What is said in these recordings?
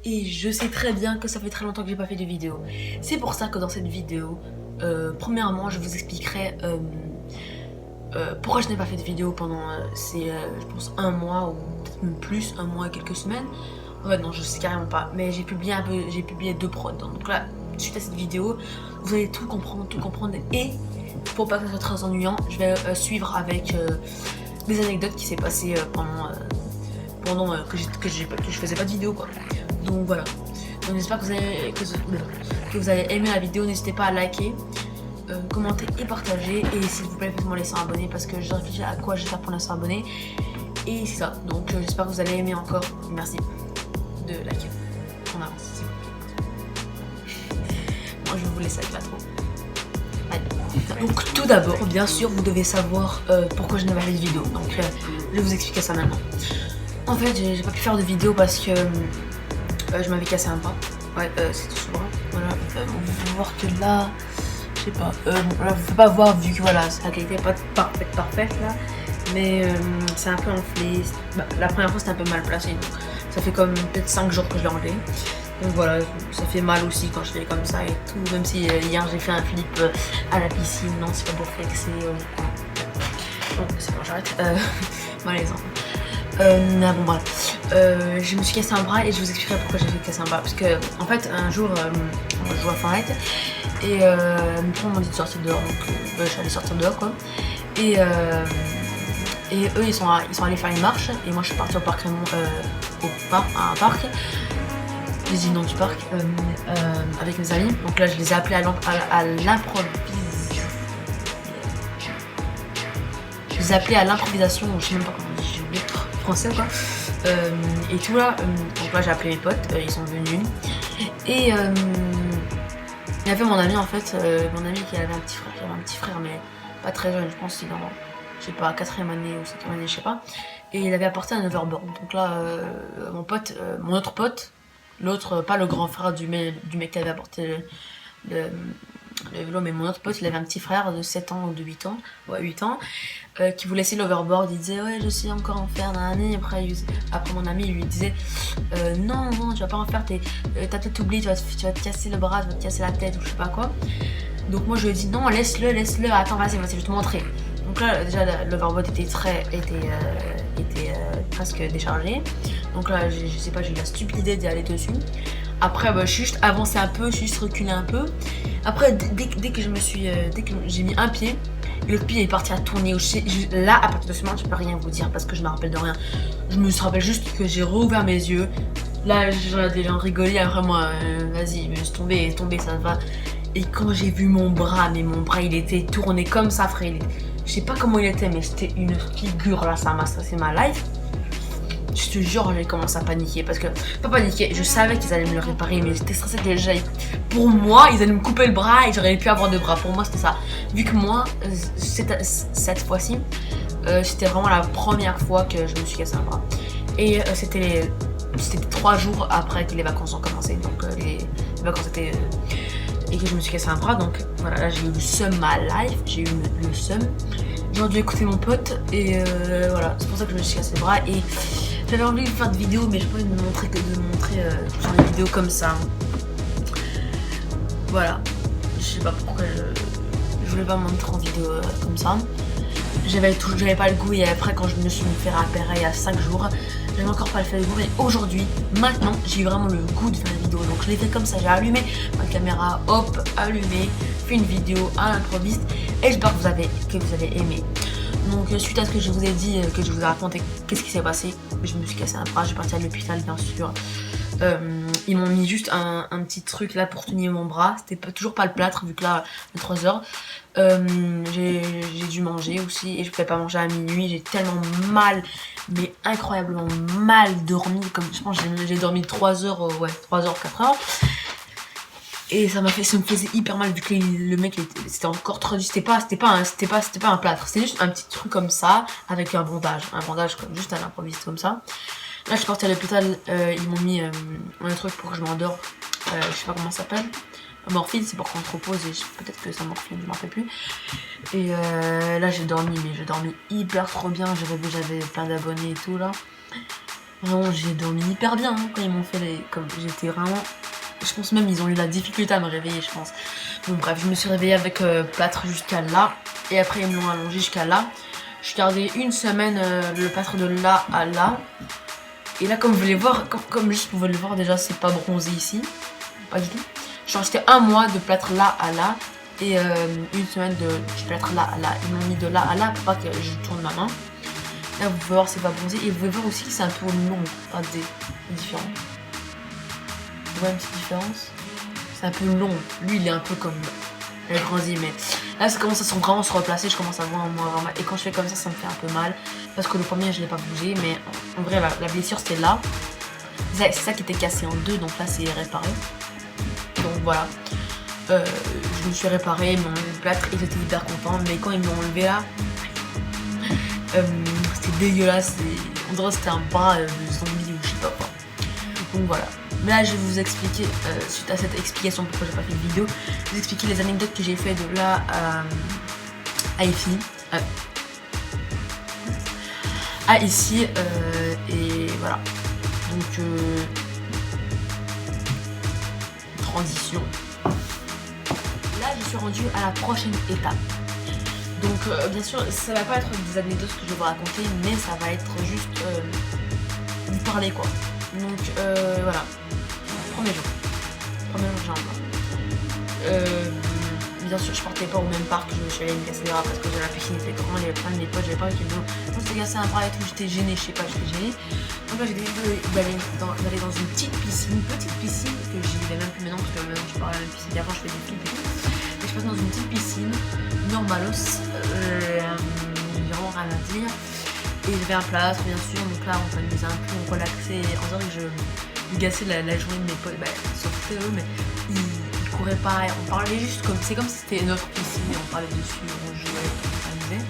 et je sais très bien que ça fait très longtemps que j'ai pas fait de vidéo. C'est pour ça que dans cette vidéo, premièrement, je vous expliquerai pourquoi je n'ai pas fait de vidéo pendant, je pense, un mois ou peut-être même plus, un mois et quelques semaines. En fait, non, je sais carrément pas. Mais j'ai publié j'ai publié 2 prods. Donc là, suite à cette vidéo, vous allez tout comprendre. Et pour pas que ce soit très ennuyant, je vais suivre avec des anecdotes qui s'est passé pendant que je faisais pas de vidéo, quoi. Donc voilà. Donc j'espère que vous avez aimé la vidéo. N'hésitez pas à liker, commenter et partager. Et s'il vous plaît, faites-moi laisser un abonné parce que je réfléchis à quoi je vais faire pour laisser un abonné. Et c'est ça. Donc j'espère que vous allez aimer encore. Merci de liker. On avance, s'il vous plaît. Moi je vais vous laisser avec la trop. Allez. Donc tout d'abord, bien sûr, vous devez savoir pourquoi je n'ai pas fait de vidéo. Donc je vais vous expliquer ça maintenant. En fait, j'ai pas pu faire de vidéo parce que je m'avais cassé un bras. Ouais, c'est tout ce bras. Voilà. Vous pouvez voir que là, je sais pas. Là, vous pouvez pas voir vu que voilà, la qualité est pas parfaite là. Mais c'est un peu enflé. Bah, la première fois c'était un peu mal placé. Donc, ça fait comme peut-être 5 jours que je l'ai enlevé. Donc voilà, ça fait mal aussi quand je l'ai comme ça et tout. Même si hier j'ai fait un flip à la piscine. Non, c'est pas pour flexer. Bon, c'est bon, j'arrête. Malaisant. Bon bref, je me suis cassé un bras et je vous expliquerai pourquoi j'ai fait casser un bras. Parce que en fait un jour je jouais à Fortnite et mes parents m'ont dit de sortir dehors, donc je suis allée sortir dehors quoi. Et eux ils sont allés faire une marche et moi je suis partie au parc Raymond, à un parc. Je dis le nom du parc avec mes amis. Donc là je les ai appelés à l'improvisation, je sais même pas comment on dit, j'ai oublié français ou quoi. Et tout là, donc là j'ai appelé mes potes, ils sont venus. Et il y avait mon ami en fait, mon ami qui avait un petit frère, mais pas très jeune, je pense qu'il est en, je sais pas, 4ème année ou 5ème année, je sais pas. Et il avait apporté un overboard. Donc là, mon autre pote, l'autre, pas le grand frère du mec qui avait apporté le vélo, mais mon autre pote, il avait un petit frère de 7 ans ou de 8 ans, ouais 8 ans, qui voulait essayer l'overboard. Il disait ouais je sais encore en faire d'un année. Après mon ami il lui disait non tu vas pas en faire, t'as peut-être oublié, tu vas te casser le bras, tu vas te casser la tête ou je sais pas quoi. Donc moi je lui ai dit non, laisse-le, attends vas-y je vais te montrer. Donc là déjà l'overboard était presque déchargé. Donc là je sais pas, j'ai eu la stupide idée d'y aller dessus. Après je suis juste avancé un peu, je suis juste reculé un peu. Après dès que j'ai mis un pied, l'autre pied est parti à tourner. Là à partir de ce moment je peux rien vous dire parce que je me rappelle de rien. Je me rappelle juste que j'ai rouvert mes yeux. Là j'ai des gens rigoler, après moi vas-y laisse tomber ça va. Et quand j'ai vu mon bras il était tourné comme ça frère. Je sais pas comment il était mais c'était une figure là, ça m'a stressé ma life. Je te jure, j'ai commencé à paniquer parce que, pas paniquer, je savais qu'ils allaient me le réparer, mais j'étais stressée déjà. Pour moi, ils allaient me couper le bras et j'aurais pu avoir 2 bras. Pour moi, c'était ça. Vu que moi, cette fois-ci, c'était vraiment la première fois que je me suis cassé un bras. Et c'était 3 jours après que les vacances ont commencé. Donc, les vacances étaient. Et que je me suis cassé un bras. Donc, voilà, là, j'ai eu le seum ma life. J'ai eu le seum. J'ai dû écouter mon pote. Et voilà, c'est pour ça que je me suis cassé le bras. Et. J'avais envie de faire des vidéos, mais j'ai pas envie de montrer genre des vidéos comme ça. Voilà. Je sais pas pourquoi je voulais pas montrer en vidéo comme ça. J'avais pas le goût et après quand je me suis fait repérer il y a 5 jours, j'avais encore pas le goût. Mais aujourd'hui, maintenant, j'ai eu vraiment le goût de faire des vidéos. Donc je l'ai fait comme ça, j'ai allumé ma caméra, hop, allumé, fait une vidéo à l'improviste et j'espère que vous avez aimé. Donc suite à ce que je vous ai dit, que je vous ai raconté qu'est-ce qui s'est passé, je me suis cassé un bras, j'ai parti à l'hôpital bien sûr. Ils m'ont mis juste un petit truc là pour tenir mon bras, c'était toujours pas le plâtre vu que là, à 3 heures. J'ai dû manger aussi et je pouvais pas manger à minuit, j'ai tellement mal, mais incroyablement mal dormi, comme je pense j'ai dormi 3 heures, 3 heures, 4 heures. Et ça me faisait hyper mal vu que le mec c'était encore trop, c'était pas un plâtre, c'était juste un petit truc comme ça avec un bandage comme juste à l'improviste comme ça. Là je suis partie à l'hôpital, ils m'ont mis un truc pour que je m'endors, je sais pas comment ça s'appelle, morphine, c'est pour qu'on te repose et peut-être que ça morphine, je m'en rappelle plus. Et là j'ai dormi, mais j'ai dormi hyper trop bien, j'avais plein d'abonnés et tout là. Vraiment, j'ai dormi hyper bien hein, quand ils m'ont fait les... Comme j'étais vraiment... Je pense même ils ont eu la difficulté à me réveiller, je pense. Bon bref, je me suis réveillée avec plâtre jusqu'à là. Et après ils me l'ont allongé jusqu'à là. Je gardais une semaine le plâtre de là à là. Et là comme vous voulez voir, comme juste vous pouvez le voir déjà, c'est pas bronzé ici. Pas du tout. Je suis restée un mois de plâtre là à là. Et une semaine de plâtre là à là. Ils m'ont mis de là à là pour pas que je tourne ma main. Là vous pouvez voir c'est pas bronzé. Et vous pouvez voir aussi que c'est un peu long. Pas des différents. Vous voyez une petite différence? C'est un peu long. Lui, il est un peu comme... Il a grandi, mais... Là, ça commence à vraiment se replacer. Je commence à voir moins mal. Et quand je fais comme ça me fait un peu mal. Parce que le premier, je l'ai pas bougé. Mais en vrai, la blessure, c'était là. C'est ça qui était cassé en deux. Donc là, c'est réparé. Donc voilà. Je me suis réparé. Ils m'ont enlevé le plâtre. Ils étaient hyper contents. Mais quand ils m'ont enlevé là... c'était dégueulasse. On dirait que c'était un bras de zombie ou je sais pas quoi. Donc voilà. Mais là je vais vous expliquer, suite à cette explication pourquoi j'ai pas fait de vidéo, je vais vous expliquer les anecdotes que j'ai fait de là à ici. À ici, et voilà. Donc, transition. Là je suis rendue à la prochaine étape. Donc bien sûr, ça va pas être des anecdotes que je vais vous raconter, mais ça va être juste vous parler quoi. Donc voilà. Premier jour j'ai un bras. Bien sûr je partais pas au même parc, je suis allée me casser les bras parce que la piscine était grande, il y avait plein de mes potes, j'avais pas avec les deux. On s'était cassé un bras et tout, j'étais gênée, je sais pas, j'étais gênée. Donc là j'ai décidé d'aller dans une petite piscine que j'y vais même plus maintenant parce que maintenant je parle à la même piscine, avant je fais des flips et tout. Et je passe dans une petite piscine, normalos, j'ai vraiment rien à dire. Et j'avais un plâtre bien sûr, donc là on s'amusait un peu, on relaxait, en disant que je gasser la journée de mes potes, sauf eux, mais ils couraient pas, on parlait juste comme, c'est comme si c'était notre piscine et on parlait dessus, on jouait, on s'amusait,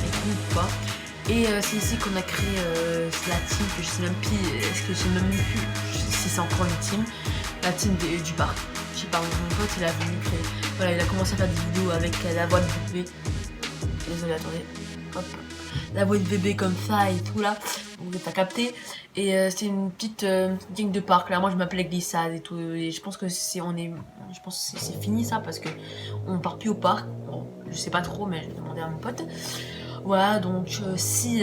et tout quoi. Et c'est ici qu'on a créé la team, que je sais même plus, est-ce que j'ai même plus si c'est encore une team, la team du parc. Je sais pas, mon pote il a voulu créer, voilà, il a commencé à faire des vidéos avec la voix de bébé, désolé attendez, hop, la voix de bébé comme ça et tout là. T'as capté, et c'est une petite gang de parc là. Moi je m'appelais Glissade et tout, et je pense que c'est fini ça parce que on part plus au parc. Bon, je sais pas trop, mais je vais demander à mon pote. Voilà, donc si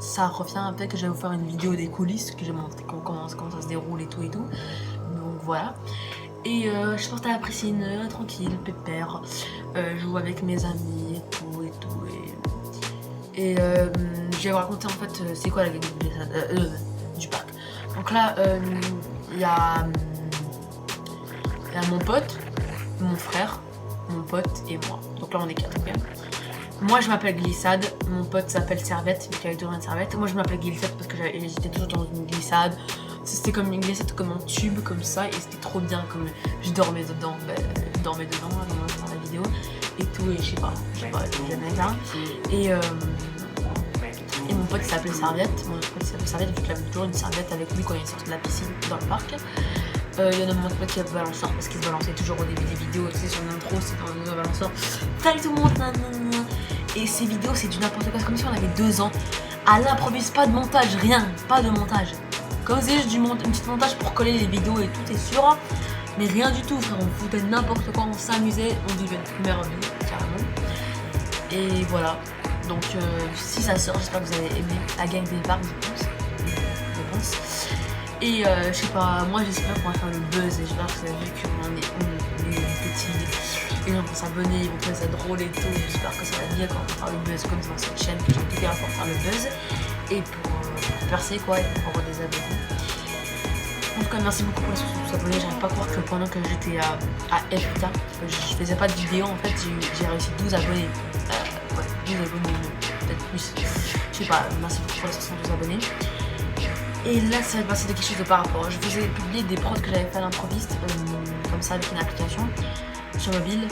ça revient, peut-être que je vais vous faire une vidéo des coulisses, que je vais montrer comment ça se déroule et tout. Donc voilà. Et je pense à la piscine, tranquille, pépère. Je joue avec mes amis et tout. Et je vais vous raconter en fait c'est quoi la game du parc. Donc là il y a mon pote, mon frère, mon pote et moi. Donc là on est 4. Okay. Moi je m'appelle Glissade, mon pote s'appelle Servette, vu qu'il avait toujours une serviette. Moi je m'appelle Glissade parce que j'étais toujours dans une glissade. C'était comme une glissade, comme un tube comme ça, et c'était trop bien, comme je dormais dedans, dans la vidéo et tout, et je sais pas, j'aimais bien. Et mon pote s'appelait Serviette, vu qu'il avait toujours une serviette avec lui quand il sortait de la piscine dans le parc. Il y en a mon pote qui a le balanceur parce qu'il se balançait toujours au début des vidéos, tu sais, sur l'intro, c'est dans le balanceur. Salut tout le monde, nanana. Et ces vidéos, c'est du n'importe quoi, c'est comme si on avait 2 ans. Elle n'improvise pas de montage, rien, pas de montage. Comme c'est juste un petit montage pour coller les vidéos et tout, est sûr. Mais rien du tout, frère, on foutait n'importe quoi, on s'amusait, on vivait une première vie, carrément. Et voilà. Donc si ça sort, j'espère que vous avez aimé la gang des parcs, je pense. Et je sais pas, moi j'espère qu'on va faire le buzz, et j'espère que vous avez vu qu'on est petits, et on va s'abonner, ils vont trouver ça drôle et tout. J'espère que ça va bien quand on va faire le buzz comme dans cette chaîne, que j'ai tout faire pour faire le buzz, et pour percer quoi, et pour avoir des abonnés. En tout cas merci beaucoup pour les 72 abonnés, j'arrive pas à croire que pendant que j'étais à FK, je faisais pas de vidéo, en fait j'ai réussi 12 abonnés. 12 abonnés, peut-être plus. Je sais pas, merci beaucoup pour les 72 abonnés. Et là, ça va passer de quelque chose de par rapport. Je vous ai publié des prods que j'avais fait à l'improviste, comme ça, avec une application sur mobile.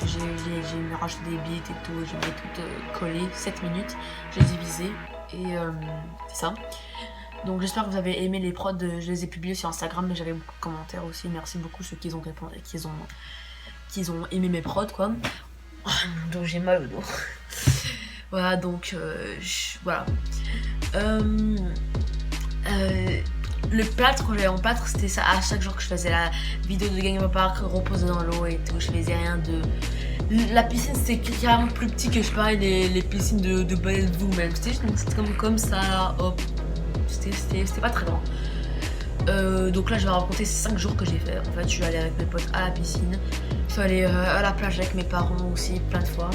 J'ai rajouté des beats et tout, je les ai toutes collées, 7 minutes. Je les ai visées, et c'est ça. Donc j'espère que vous avez aimé les prods, je les ai publiés sur Instagram, mais j'avais beaucoup de commentaires aussi. Merci beaucoup ceux qui ont répondu, qui ont aimé mes prods, quoi. Donc j'ai mal au dos. Voilà, donc voilà. Le plâtre, quand j'allais en plâtre, c'était ça à chaque jour que je faisais la vidéo de Game of Park, reposer dans l'eau et tout. Je faisais rien de. La piscine c'était carrément plus petit que je parlais les piscines de Bellevue même. C'était comme ça, hop. C'était pas très grand. Donc là je vais raconter ces 5 jours que j'ai fait. En fait je suis allée avec mes potes à la piscine. Je suis allée à la plage avec mes parents aussi plein de fois.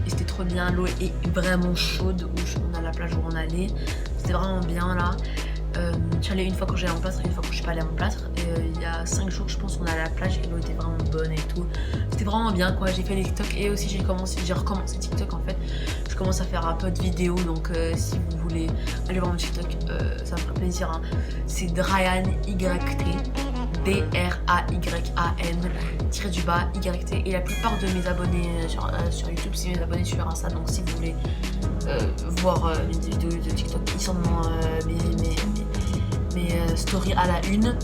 Et c'était trop bien, l'eau est vraiment chaude. On a la plage où on allait. C'était vraiment bien là. Je suis allée une fois quand j'allais en plâtre et une fois quand je suis pas allée en plâtre. Et il y a 5 jours je pense qu'on est allé à la plage et l'eau était vraiment bonne et tout. C'était vraiment bien quoi, j'ai fait des TikTok et aussi j'ai recommencé TikTok en fait. Je commence à faire un peu de vidéos donc si vous voulez aller voir mon TikTok ça me ferait plaisir hein. C'est Dryan YT DRAYAN _YT et la plupart de mes abonnés sur YouTube c'est mes abonnés sur Insta donc si vous voulez voir mes vidéos de TikTok ils sont dans mes stories à la une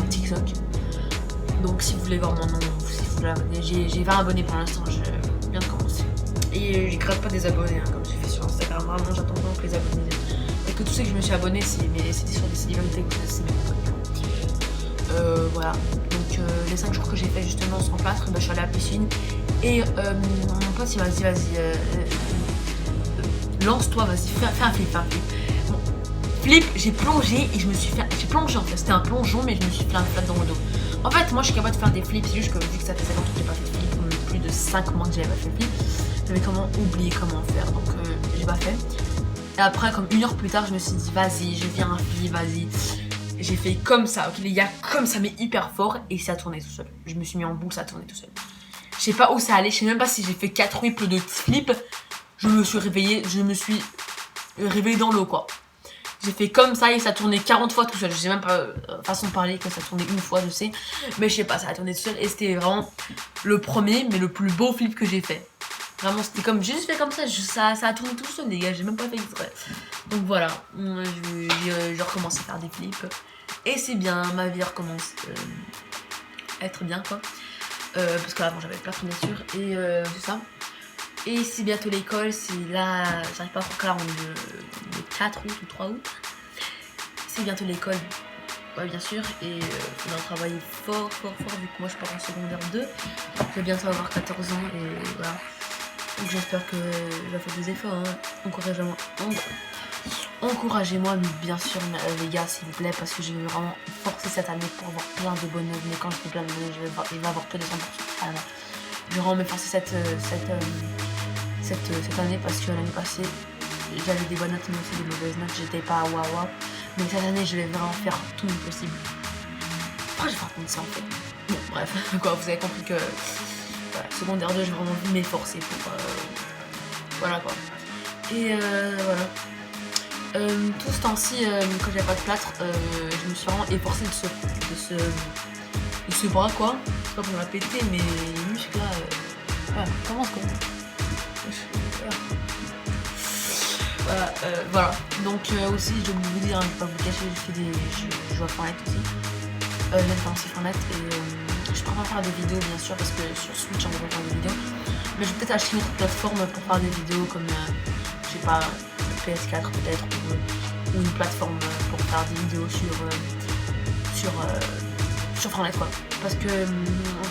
TikTok. Donc si vous voulez voir mon nom, si vous voulez abonner, j'ai 20 abonnés pour l'instant, je viens de commencer. Et je gratte pas des abonnés hein, comme j'ai fait sur Instagram, vraiment j'attends vraiment que les abonnés. Et que tous ceux que je me suis abonné c'était sur des célébrités que c'est mes potes. Voilà. Donc les 5 jours que j'ai fait justement sans plâtre, je suis allée à la piscine. Et mon pote il m'a dit vas-y lance-toi, vas-y, fais un flip, Bon, flip, j'ai plongé et j'ai plongé en fait, c'était un plongeon mais je me suis fait un flat dans le dos. En fait, moi je suis capable de faire des flips, c'est juste que vu que ça fait 50 ans que j'ai pas fait de flip, plus de 5 mois que j'avais pas fait de flip, j'avais oublié comment faire, donc j'ai pas fait. Et après, comme 1 heure plus tard, je me suis dit, vas-y, je viens un flip, vas-y. J'ai fait comme ça, ok, les gars, comme ça, mais hyper fort, et ça tournait tout seul. Je me suis mis en boule, ça tournait tout seul. Je sais pas où ça allait, je sais même pas si j'ai fait 4 whips de flip. Je me suis réveillée dans l'eau, quoi. J'ai fait comme ça et ça tournait 40 fois tout seul. Je sais même pas façon de parler que ça tournait une fois, je sais. Mais je sais pas, ça a tourné tout seul. Et c'était vraiment le premier, mais le plus beau flip que j'ai fait. Vraiment, c'était comme, j'ai juste fait comme ça. Ça a tourné tout seul, les gars. J'ai même pas fait exprès. Donc voilà, j'ai recommencé à faire des flips. Et c'est bien, ma vie recommence à être bien, quoi. Parce qu'avant, j'avais plein de bien sûr. Et c'est ça. Et c'est bientôt l'école, c'est là, j'arrive pas à croire que là on est le 4 août ou 3 août. C'est bientôt l'école, ouais, bien sûr, et on a travaillé fort, vu que moi je pars en secondaire 2. Je vais bientôt avoir 14 ans et voilà. Donc j'espère que je vais faire des efforts, hein. Encouragez-moi, mais bien sûr les gars s'il vous plaît, parce que je vais vraiment forcer cette année pour avoir plein de bonnes notes. Mais quand je dis plein de bonnes notes, je vais avoir que des 100%. Ah, non. Je vais vraiment me forcer cette année parce que l'année passée j'avais des bonnes notes mais aussi des mauvaises notes, j'étais pas waouh. Mais cette année je vais vraiment faire tout le possible. Pourquoi je vais raconter ça en fait? Bon bref, quoi, vous avez compris que voilà, secondaire 2 j'ai vraiment dû m'efforcer pour voilà quoi. Et voilà. Tout ce temps-ci quand j'avais pas de plâtre, je me suis vraiment efforcée de ce bras quoi. C'est pas pour me la péter mais les muscles là voilà, commence quoi. Voilà. Donc aussi je vais vous dire, je vais pas vous cacher, je joue à Fortnite aussi. J'aime faire aussi Fortnite et je préfère faire des vidéos bien sûr parce que sur Switch on peut faire des vidéos. Mais je vais peut-être acheter une autre plateforme pour faire des vidéos comme je sais pas PS4 peut-être ou une plateforme pour faire des vidéos sur Fortnite quoi. Parce que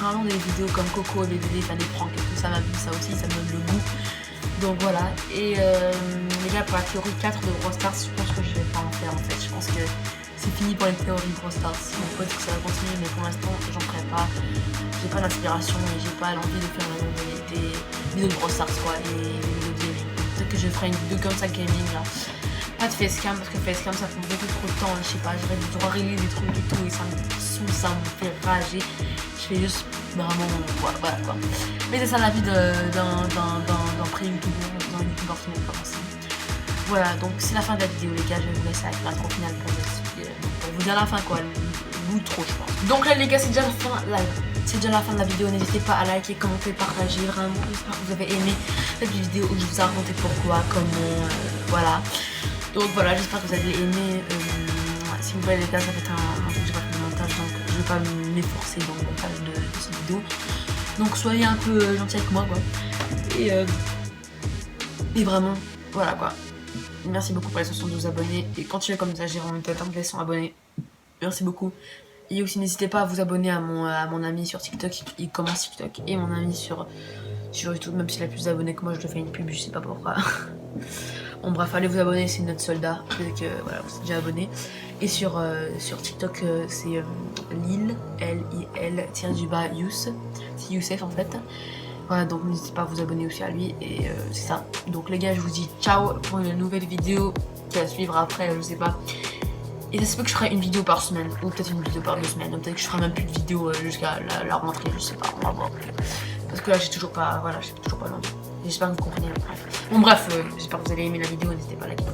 vraiment des vidéos comme Coco, des vidéos, faire des pranks et tout ça m'amuse, ça aussi, ça me donne le goût. Donc voilà, et déjà pour la théorie 4 de Brawl Stars, je pense que je vais pas en faire en fait. Je pense que c'est fini pour les théories Brawl Stars. Mon pote que ça va continuer, mais pour l'instant j'en ferai pas. J'ai pas d'inspiration et j'ai pas l'envie de faire des vidéos de Brawl Stars quoi, et des vidéos de gaming. Peut-être que je ferai une vidéo comme ça gaming là. Pas de facecam parce que facecam ça prend beaucoup trop de temps, je sais pas, j'aurais dû régler des trucs et tout et ça me saoule, ça me fait rager. Je fais juste vraiment voilà quoi. Mais c'est ça la vie d'un pré-youtubeur, d'un youtubeur qui n'est pas commencé. Voilà, donc c'est la fin de la vidéo les gars, je vais vous laisser avec l'intro finale pour vous dire la fin quoi, l'outro je pense. Donc là les gars c'est déjà la fin de la vidéo, n'hésitez pas à liker, commenter, partager, vraiment j'espère que vous avez aimé cette vidéo où je vous ai raconté pourquoi, comment, voilà. Donc voilà, j'espère que vous avez aimé. Si vous voulez les gars, ça va être un truc que j'ai pas fait de montage, donc je vais pas m'efforcer dans le montage de cette vidéo. Donc soyez un peu gentils avec moi quoi. Et vraiment, voilà quoi. merci beaucoup pour les 72 abonnés. Et continuez comme ça, j'ai vraiment peut-être un 100 abonnés. Merci beaucoup. Et aussi, n'hésitez pas à vous abonner à mon ami sur TikTok. Il commence TikTok. Et mon ami sur YouTube, même s'il a plus d'abonnés que moi, je te fais une pub, je sais pas pourquoi. Bon, bref, allez vous abonner, c'est notre soldat. Donc, voilà, vous êtes déjà abonné. Et sur TikTok, c'est Lil, L-I-L, Youssef, c'est Youssef en fait. Voilà, donc n'hésitez pas à vous abonner aussi à lui. Et c'est ça. Donc, les gars, je vous dis ciao pour une nouvelle vidéo qui va suivre après, je sais pas. Et ça se peut que je ferai une vidéo par semaine, ou peut-être une vidéo par 2 semaines, ou peut-être que je ferai même plus de vidéos jusqu'à la rentrée, je sais pas, on va voir. Parce que là j'ai toujours pas l'envie. J'espère que vous comprenez. Bon bref, j'espère que vous allez aimer la vidéo, n'hésitez pas à liker.